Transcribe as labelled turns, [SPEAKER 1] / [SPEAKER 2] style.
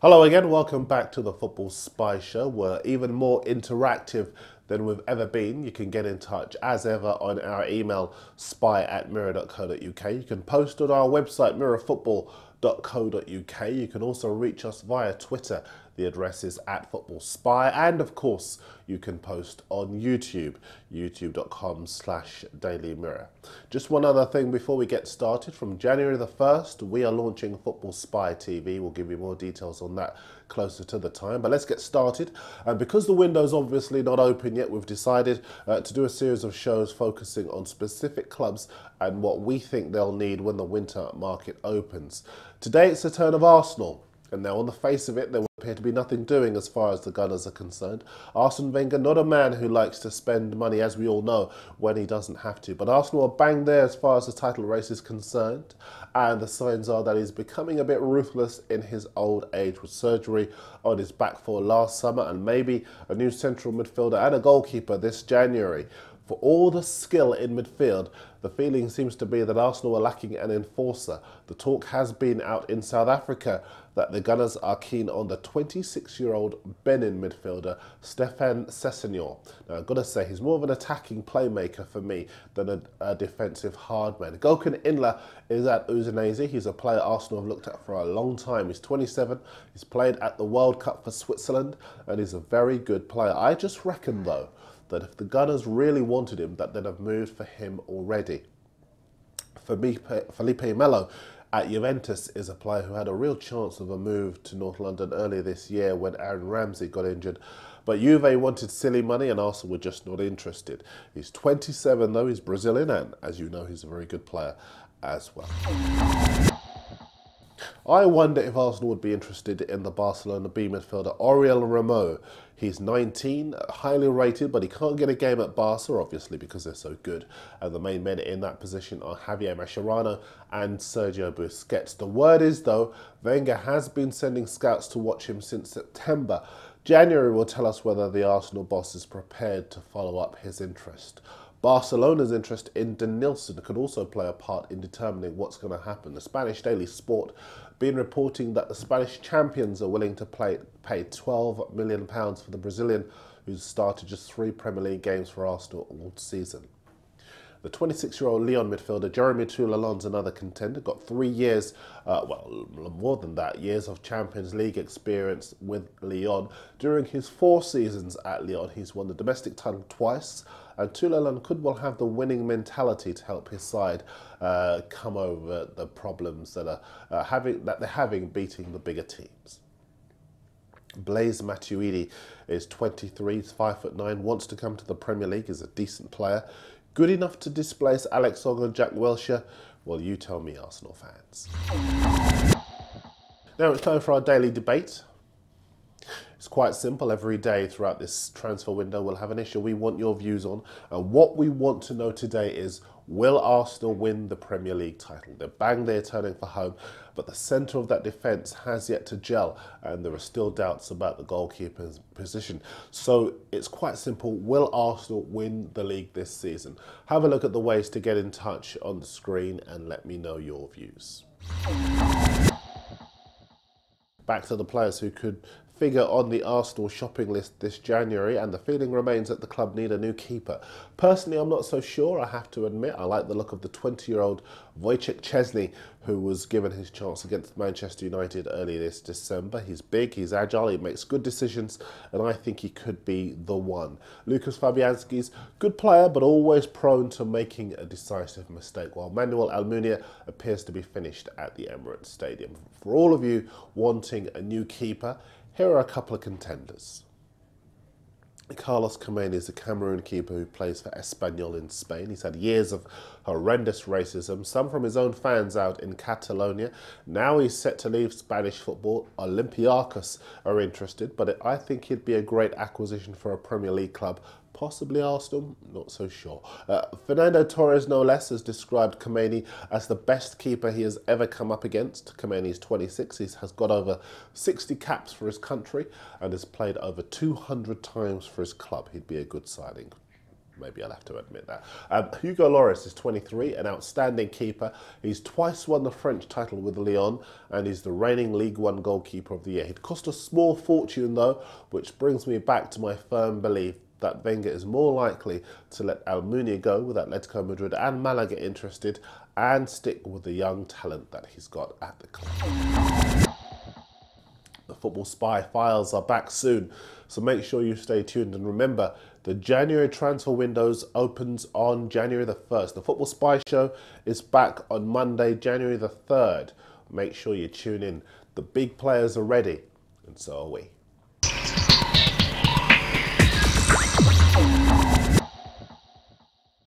[SPEAKER 1] Hello again, welcome back to the Football Spy Show. We're even more interactive than we've ever been. You can get in touch as ever on our email spy@mirror.co.uk. You can post on our website mirrorfootball.co.uk. You can also reach us via Twitter. The address is @footballspy, and of course you can post on YouTube, youtube.com/Daily Mirror. Just one other thing before we get started. From January the 1st, we are launching Football Spy TV. We'll give you more details on that closer to the time, but let's get started. And because the window's obviously not open yet, we've decided to do a series of shows focusing on specific clubs and what we think they'll need when the winter market opens. Today it's the turn of Arsenal. And now on the face of it, there will appear to be nothing doing as far as the Gunners are concerned. Arsene Wenger, not a man who likes to spend money, as we all know, when he doesn't have to. But Arsenal are bang there as far as the title race is concerned. And the signs are that he's becoming a bit ruthless in his old age, with surgery on his back for last summer and maybe a new central midfielder and a goalkeeper this January. For all the skill in midfield, the feeling seems to be that Arsenal are lacking an enforcer. The talk has been out in South Africa that the Gunners are keen on the 26-year-old Benin midfielder, Stéphane Sessegnon. Now, I've got to say, he's more of an attacking playmaker for me than a defensive hardman. Gökhan Inler is at Udinese. He's a player Arsenal have looked at for a long time. He's 27, he's played at the World Cup for Switzerland, and he's a very good player. I just reckon, though, that if the Gunners really wanted him, that they'd have moved for him already. For me, Felipe Melo at Juventus is a player who had a real chance of a move to North London earlier this year when Aaron Ramsey got injured. But Juve wanted silly money and Arsenal were just not interested. He's 27 though, he's Brazilian, and as you know, he's a very good player as well. I wonder if Arsenal would be interested in the Barcelona B midfielder Oriol Romeu. He's 19, highly rated, but he can't get a game at Barca, obviously, because they're so good. And the main men in that position are Javier Mascherano and Sergio Busquets. The word is, though, Wenger has been sending scouts to watch him since September. January will tell us whether the Arsenal boss is prepared to follow up his interest. Barcelona's interest in Denilson could also play a part in determining what's going to happen. The Spanish Daily Sport been reporting that the Spanish champions are willing to pay £12 million for the Brazilian, who's started just 3 Premier League games for Arsenal all season. The 26-year-old Lyon midfielder Jeremy Toulalan's another contender. Got 3 years, well, more than that, years of Champions League experience with Lyon. During his 4 seasons at Lyon, he's won the domestic title twice, and Toulalan could well have the winning mentality to help his side come over the problems that they're having beating the bigger teams. Blaise Matuidi is 23, he's 5'9", wants to come to the Premier League, is a decent player. Good enough to displace Alex Song and Jack Wilshere? Well, you tell me, Arsenal fans. Now it's time for our daily debate. It's quite simple. Every day throughout this transfer window, we'll have an issue we want your views on. And what we want to know today is, will Arsenal win the Premier League title? They're bang there turning for home, but the centre of that defence has yet to gel, and there are still doubts about the goalkeeper's position. So it's quite simple. Will Arsenal win the league this season? Have a look at the ways to get in touch on the screen and let me know your views. Back to the players who could figure on the Arsenal shopping list this January, and the feeling remains that the club need a new keeper. Personally, I'm not so sure, I have to admit. I like the look of the 20-year-old Wojciech Szczesny, who was given his chance against Manchester United earlier this December. He's big, he's agile, he makes good decisions, and I think he could be the one. Lucas Fabianski's good player, but always prone to making a decisive mistake, while Manuel Almunia appears to be finished at the Emirates Stadium. For all of you wanting a new keeper, here are a couple of contenders. Carlos Kameni is a Cameroon keeper who plays for Espanyol in Spain. He's had years of horrendous racism, some from his own fans out in Catalonia. Now he's set to leave Spanish football. Olympiacos are interested, but I think he'd be a great acquisition for a Premier League club. Possibly Arsenal, not so sure. Fernando Torres, no less, has described Kameni as the best keeper he has ever come up against. Kameni's 26, he has got over 60 caps for his country and has played over 200 times for his club. He'd be a good signing. Maybe I'll have to admit that. Hugo Lloris is 23, an outstanding keeper. He's twice won the French title with Lyon, and he's the reigning League One goalkeeper of the year. He'd cost a small fortune though, which brings me back to my firm belief that Wenger is more likely to let Almunia go with Atletico Madrid and Malaga interested, and stick with the young talent that he's got at the club. The Football Spy files are back soon, so make sure you stay tuned. And remember, the January transfer windows opens on January the 1st. The Football Spy show is back on Monday, January the 3rd. Make sure you tune in. The big players are ready, and so are we.